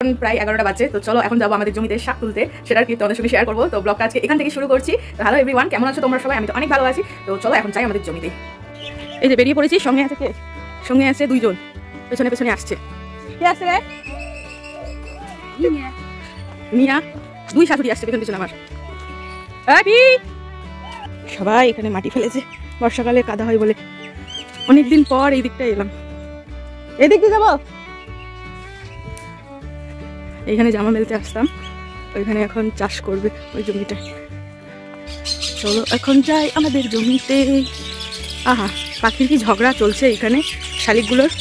এখন প্রায় 11টা বাজে। তো চলো এখন যাবো আমাদের জমিতে শাক তুলতে, সেটার কি তোমাদের সঙ্গে শেয়ার করবো। তো ব্লগটা আজকে এখান থেকে শুরু করছি। হ্যালো এভরিওয়ান, কেমন আছো তোমরা সবাই? আমি তো অনেক ভালো আছি। তো চলো এখন যাই আমাদের জমিতে। এই যে বেরিয়ে পড়েছি, সঙ্গে আছে কে? সঙ্গে আছে দুইজন, পেছনে পেছনে আসছে। কে আসছে রে? মিয়া। দুই শাশুড়ি আসছে পেছন পেছনে আমার। সবাই এখানে মাটি ফেলেছে, বর্ষাকালে কাদা হয় বলে। অনেকদিন পর এই দিকটা এলাম। এই দিক দিয়ে যাবো। এইখানে জামা মেলতে আসতাম, ওইখানে এখন চাষ করবে ওই জমিটা। চলো এখন যাই আমাদের জমিতে। আহা, পাখির কি ঝগড়া চলছে এখানে শালিকগুলোর।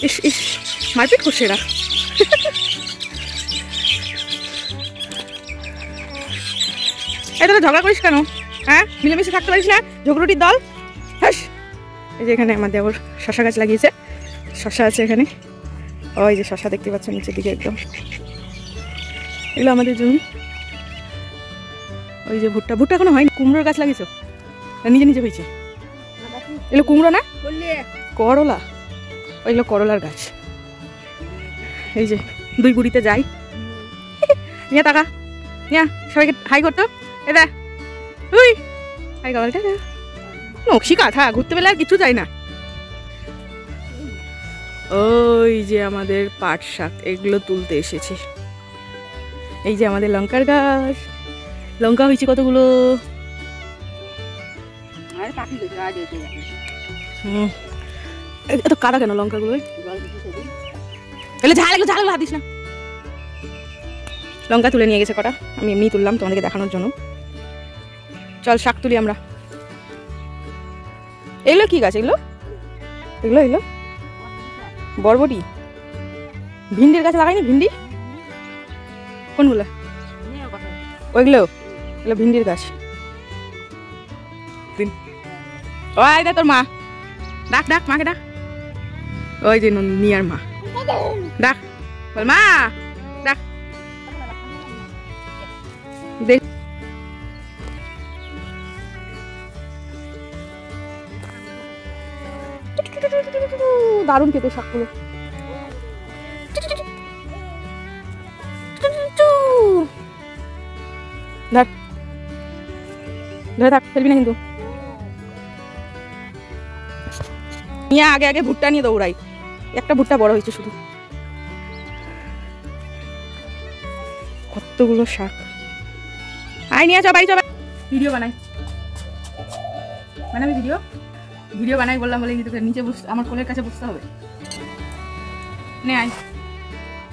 ইস ইস, মারপিট করছে এরা। এই তোরা ঝগড়া করিস কেন? হ্যাঁ, মিলেমিশে থাকতে পারিস না? ঝগড়ুটির দল। হ্যাঁ, এই যে এখানে আমাদের ওর শশা গাছ লাগিয়েছে, শশা আছে এখানে। ওই যে শশা দেখতে পাচ্ছ নিচের দিকে একদম। এগুলো আমাদের জমি। ওই যে ভুট্টা, ভুট্টা এখনো হয়নি। কুমড়োর গাছ লাগিয়েছো? নিজে নিজে হয়েছে। এগুলো কুমড়ো না, করলা। ওইগুলো করলার গাছ। এই যে দুই বুড়িতে যাই। নিয়ে টাকা নিয়া সবাইকে হাই করতো। এটা তুই হাই গালটা নকশি কাঁথা, ঘুরতে পেলে আর কিছু চাই না। ওই যে আমাদের পাট শাক, এগুলো তুলতে এসেছি। এই যে আমাদের লঙ্কার গাছ, লঙ্কা হয়েছে কতগুলো। এত কাদা কেন লঙ্কাগুলো? ঝাল ঝাল হাত দিস না। লঙ্কা তুলে নিয়ে গেছে কটা, আমি এমনি তুললাম তোমাদেরকে দেখানোর জন্য। চল শাক তুলি আমরা। এগুলো কি গাছ? এগুলো এগুলো এগুলো বরবটি। ভিন্ডির গাছ লাগাইনি? ভিন্ডি কোনগুলো? ওইগুলো, এগুলো ভিন্ডির গাছ। ওই দে তোর মা, ডাক ডাক মাকে ডাক। ওই যে নিয়ার মা, ডাক বল মা, ডাক। দেখ দারুণ খেতে শাকগুলো। ধর ধরে থাক, ফেলবি না কিন্তু। নিয়ে আগে আগে ভুট্টা নিয়ে দৌড়াই। একটা ভুট্টা বড় হয়েছে শুধু। কতগুলো শাক। আয় নিয়ে চা, বাড়ি চা। ভিডিও বানাই, বানাবি ভিডিও? ভিডিও বানাই বললাম বলে কিন্তু নিচে বসে আমার কোলের কাছে বসতে হবে। নে আয়,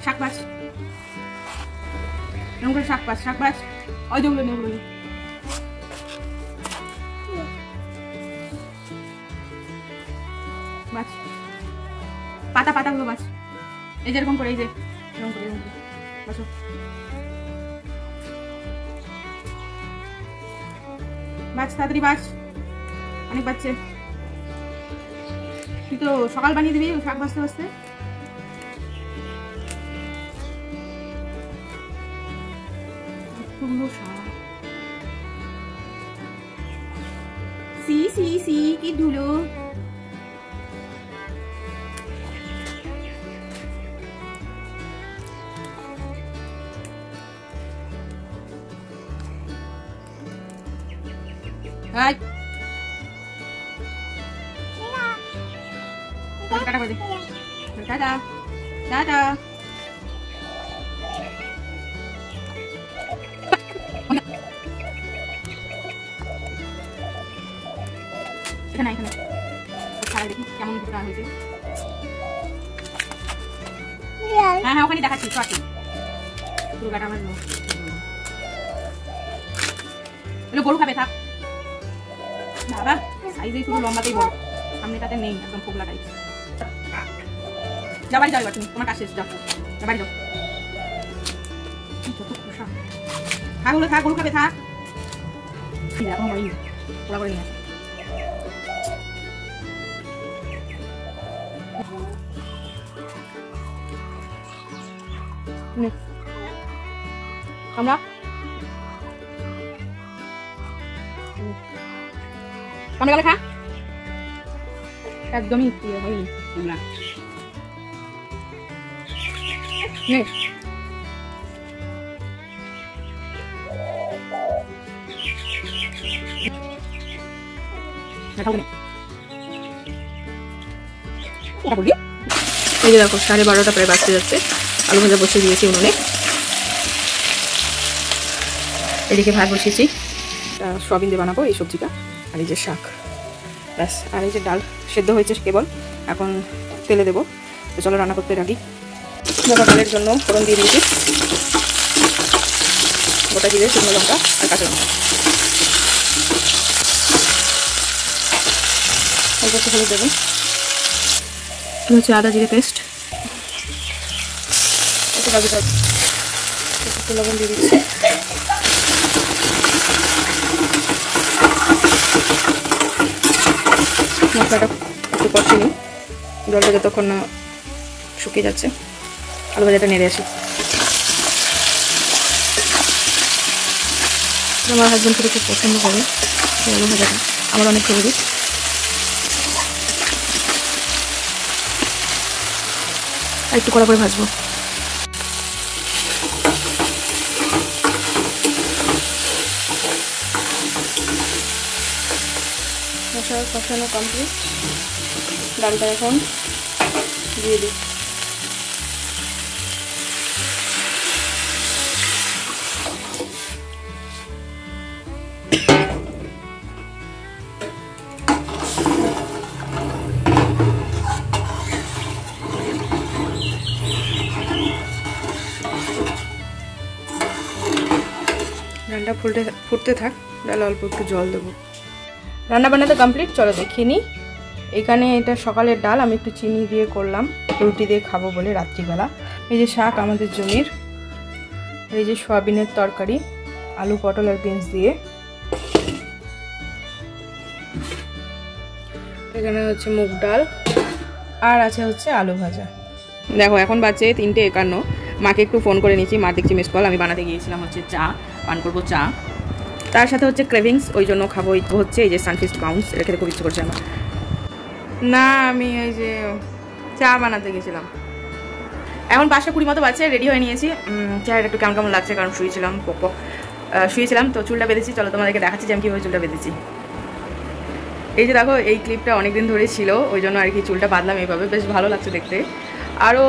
শাক বাছ, এরকম করে শাক বাছ, শাক বাছ। ওই যেগুলো নে, ওগুলো বাছ, পাতা পাতাগুলো বাছ। এই যেরকম করে, এই যে এরকম করে, এরকম করে বাছো। বাছ, তাড়াতাড়ি বাছ, অনেক বাচ্চে। তুই তো সকাল বানিয়ে দিবি শাক বাছতে বাছতে। সি সি সি কি ধুলো। টাটা করে দে, টাটা টাটা। এখানে এখানে ছাড়া দেখি কেমন ভুট্টা হয়েছে। হ্যাঁ হ্যাঁ, ওখানে দেখাচ্ছি। পুরো গাটা আমার এগুলো গরু খাবে, থাক বাবা। সাইজেই শুধু লম্বাতেই বড়, সামনেটাতে নেই, একদম ফোকলা টাইপ। যা বাড়ি যাও এবার, তুমি তোমার কাজ শেষ, যাও বাড়ি যাও। যত খোসা, থাক হলে থাক, গরু খাবে থাক। এখন ওই পোড়া করে নিয়ে আসে। আমরা সামনে গেলে খা, একদমই হয়নি। এই যে দেখো 12:30 প্রায় বাজতে যাচ্ছে, আলু ভাজা বসিয়ে দিয়েছি উনুনে। এদিকে ভাত বসিয়েছি, সয়াবিন দিয়ে বানাবো এই সবজিটা। আর এই যে শাক, ব্যাস। আর এই যে ডাল সেদ্ধ হয়েছে কেবল, এখন তেলে দেবো। তো চলো রান্না করতে রাখি। ডালের জন্য ফোড়ন দিয়ে দিয়েছি, গোটা জিরে, শুকনো লঙ্কা আর কাঁচা লঙ্কা। অল্প একটু হলুদ দেবো, হচ্ছে আদা জিরে পেস্ট, একটু লবণ দিয়ে দিচ্ছি। মশলাটা একটু কষিয়ে নিই, জলটা যতক্ষণ না শুকিয়ে যাচ্ছে। আলু ভাজাটা নেড়ে আসি। আমার হাজব্যান্ড খুব পছন্দ করে আলু ভাজাটা, আমার অনেক ফেভারিট। আর একটু কড়া করে ভাজবো। মশলা কষানো কমপ্লিট, ডালটা এখন দিয়ে দিই। ডালটা ফুটতে থাক, ডালে অল্প একটু জল দেবো। রান্না বান্না তো কমপ্লিট, চলো দেখিয়ে নিই। এখানে এটা সকালের ডাল, আমি একটু চিনি দিয়ে করলাম, রুটি দিয়ে খাবো বলে রাত্রিবেলা। এই যে শাক আমাদের জমির, এই যে সয়াবিনের তরকারি, আলু পটল আর বিনস দিয়ে। এখানে হচ্ছে মুগ ডাল, আর আছে হচ্ছে আলু ভাজা। দেখো এখন বাজছে 3:51, মাকে একটু ফোন করে নিয়েছি, মার দেখছি মিস কল। আমি বানাতে গিয়েছিলাম হচ্ছে চা, পান করবো চা, তার সাথে হচ্ছে ক্রেভিংস, ওই জন্য খাবো হচ্ছে এই যে সানফিস্ট বাউন্স, এটা খেতে খুব ইচ্ছে করছে আমার। না, আমি এই যে চা বানাতে গেছিলাম। এখন 5:20 মতো বাজছে, রেডি হয়ে নিয়েছি। চেহারাটা একটু কেমন কেমন লাগছে, কারণ শুয়েছিলাম তো চুলটা বেঁধেছি। চলো তোমাদেরকে দেখাচ্ছি যে আমি কীভাবে চুলটা বেঁধেছি। এই যে দেখো, এই ক্লিপটা অনেকদিন ধরে ছিল, ওই জন্য আর কি চুলটা বাঁধলাম এইভাবে, বেশ ভালো লাগছে দেখতে। আরও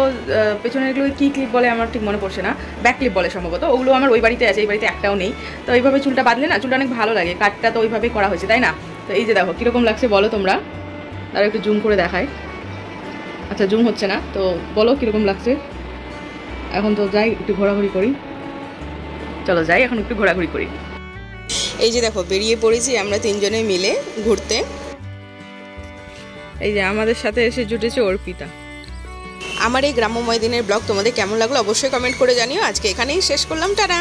পেছনেরগুলো কী ক্লিপ বলে আমার ঠিক মনে পড়ছে না, ব্যাক ক্লিপ বলে সম্ভবত, ওগুলো আমার ওই বাড়িতে আছে, এই বাড়িতে একটাও নেই। তো এইভাবে চুলটা বাঁধলে না চুলটা অনেক ভালো লাগে, কাটটা তো ওইভাবেই করা হয়েছে, তাই না? তো এই যে দেখো কীরকম লাগছে বলো তোমরা, আর একটু জুম করে দেখায়। আচ্ছা জুম হচ্ছে না, তো বলো কীরকম লাগছে। এখন তো যাই একটু ঘোরাঘুরি করি, চলো যাই এখন একটু ঘোরাঘুরি করি। এই যে দেখো বেরিয়ে পড়েছি আমরা 3 জনে মিলে ঘুরতে। এই যে আমাদের সাথে এসে জুটেছে অর্পিতা। আমার এই গ্রাম্যময় দিনের ব্লগ তোমাদের কেমন লাগলো অবশ্যই কমেন্ট করে জানিও। আজকে এখানেই শেষ করলাম, টাটা।